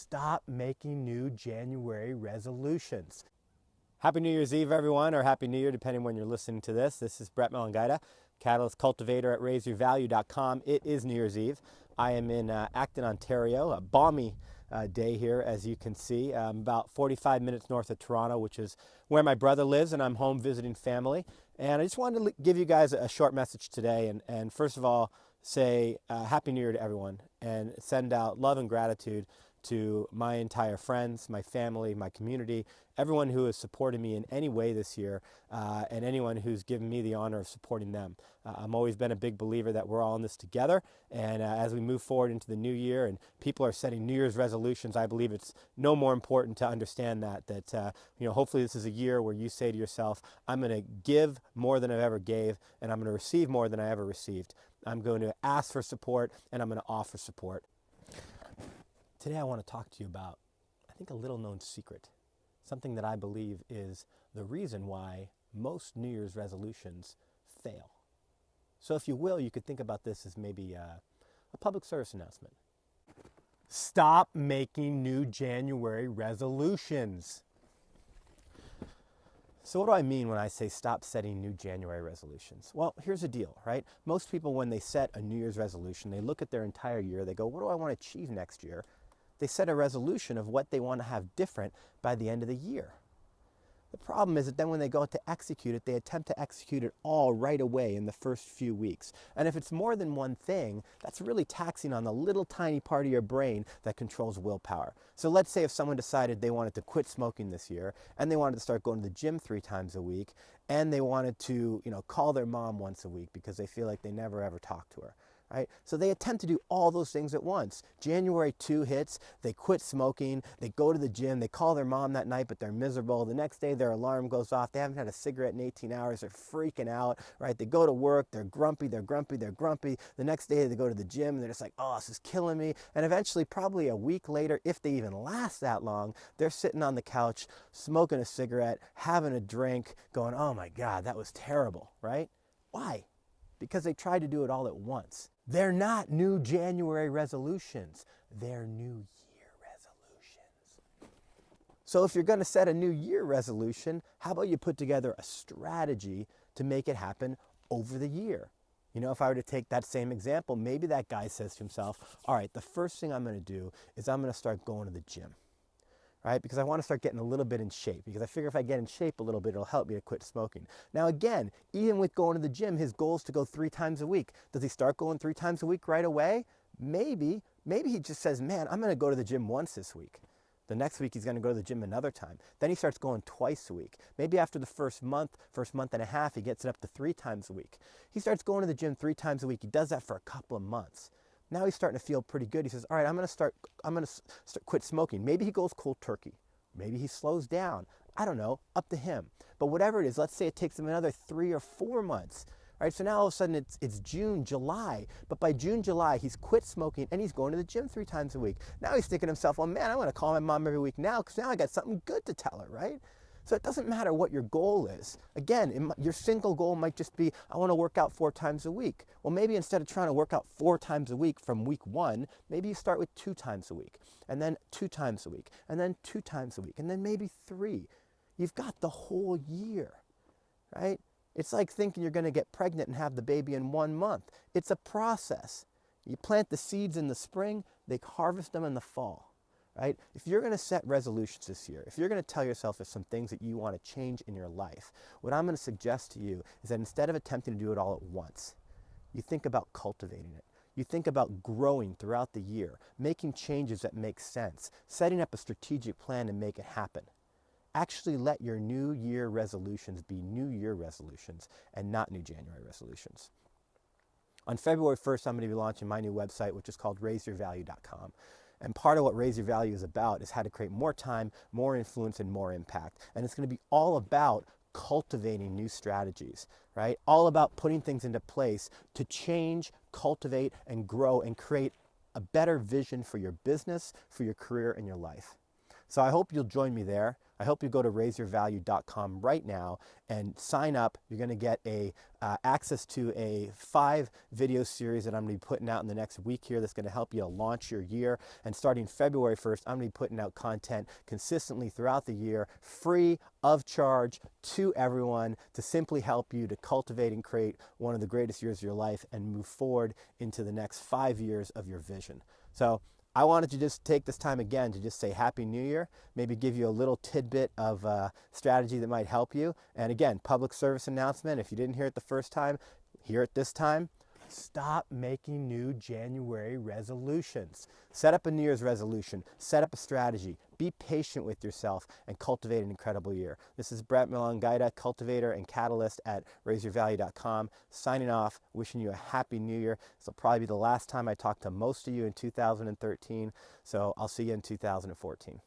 stop making new January resolutions. Happy New Year's Eve, everyone, or Happy New Year, depending when you're listening to this. This is Brett Melangaita, Catalyst Cultivator at RYV.com. It is New Year's Eve. I am in Acton, Ontario, a balmy day here, as you can see. I'm about 45 minutes north of Toronto, which is where my brother lives, and I'm home visiting family. And I just wanted to give you guys a short message today, and first of all, say Happy New Year to everyone, and send out love and gratitude to my entire friends, my family, my community, everyone who has supported me in any way this year, and anyone who's given me the honor of supporting them. I've always been a big believer that we're all in this together, and as we move forward into the new year and people are setting New Year's resolutions, I believe it's no more important to understand that hopefully this is a year where you say to yourself, I'm going to give more than I've ever gave, and I'm going to receive more than I ever received. I'm going to ask for support, and I'm going to offer support. Today I want to talk to you about, I think, a little known secret, something that I believe is the reason why most New Year's resolutions fail. So if you will, you could think about this as maybe a public service announcement. Stop making new January resolutions. So what do I mean when I say stop setting new January resolutions? Well, here's the deal, right? Most people, when they set a New Year's resolution, they look at their entire year, they go, what do I want to achieve next year? They set a resolution of what they want to have different by the end of the year. The problem is that then when they go to execute it, they attempt to execute it all right away in the first few weeks. And if it's more than one thing, that's really taxing on the little tiny part of your brain that controls willpower. So let's say if someone decided they wanted to quit smoking this year, and they wanted to start going to the gym 3 times a week, and they wanted to, call their mom once a week because they feel like they never ever talk to her. Right? So they attempt to do all those things at once. January 2 hits, they quit smoking, they go to the gym, they call their mom that night, but they're miserable. The next day their alarm goes off, they haven't had a cigarette in 18 hours, they're freaking out, right? They go to work, they're grumpy. The next day they go to the gym, and they're just like, oh, this is killing me. And eventually, probably a week later, if they even last that long, they're sitting on the couch, smoking a cigarette, having a drink, going, oh my God, that was terrible, right? Why? Because they tried to do it all at once. They're not new January resolutions. They're New Year resolutions. So if you're going to set a New Year resolution, how about you put together a strategy to make it happen over the year? If I were to take that same example, maybe that guy says to himself, all right, the first thing I'm going to do is I'm going to start going to the gym. Right? Because I want to start getting a little bit in shape, because I figure if I get in shape a little bit, it'll help me to quit smoking. Now again, even with going to the gym, his goal is to go 3 times a week. Does he start going 3 times a week right away? Maybe he just says, man, I'm going to go to the gym once this week. The next week he's going to go to the gym another time. Then he starts going twice a week. Maybe after the first month and a half, he gets it up to 3 times a week. He starts going to the gym 3 times a week. He does that for a couple of months. Now he's starting to feel pretty good. He says, all right, I'm going to quit smoking. Maybe he goes cold turkey. Maybe he slows down. I don't know, up to him. But whatever it is, let's say it takes him another 3 or 4 months. All right, so now all of a sudden it's June, July. But by June, July, he's quit smoking and he's going to the gym 3 times a week. Now he's thinking to himself, well, man, I want to call my mom every week now because now I got something good to tell her, right? So it doesn't matter what your goal is. Again, your single goal might just be, I want to work out 4 times a week. Well, maybe instead of trying to work out 4 times a week from week 1, maybe you start with 2 times a week, and then 2 times a week, and then 2 times a week, and then maybe 3. You've got the whole year, right? It's like thinking you're going to get pregnant and have the baby in 1 month. It's a process. You plant the seeds in the spring, they harvest them in the fall. Right? If you're going to set resolutions this year, if you're going to tell yourself there's some things that you want to change in your life, what I'm going to suggest to you is that instead of attempting to do it all at once, you think about cultivating it. You think about growing throughout the year, making changes that make sense, setting up a strategic plan to make it happen. Actually let your New Year resolutions be New Year resolutions and not new January resolutions. On February 1st, I'm going to be launching my new website, which is called RYV.com. And part of what Raise Your Value is about is how to create more time, more influence, and more impact. And it's going to be all about cultivating new strategies, right? All about putting things into place to change, cultivate, and grow and create a better vision for your business, for your career, and your life. So I hope you'll join me there. I hope you go to raiseyourvalue.com right now and sign up. You're going to get access to a 5 video series that I'm going to be putting out in the next week here that's going to help you launch your year. And starting February 1st, I'm going to be putting out content consistently throughout the year, free of charge to everyone, to simply help you to cultivate and create one of the greatest years of your life and move forward into the next 5 years of your vision. So I wanted to just take this time again to just say Happy New Year, maybe give you a little tidbit of strategy that might help you. And again, public service announcement, if you didn't hear it the first time, hear it this time. Stop making new January resolutions. Set up a New Year's resolution, set up a strategy, be patient with yourself, and cultivate an incredible year. This is Brett Milangaita, cultivator and catalyst at raiseyourvalue.com, signing off, wishing you a Happy New Year. This will probably be the last time I talk to most of you in 2013, so I'll see you in 2014.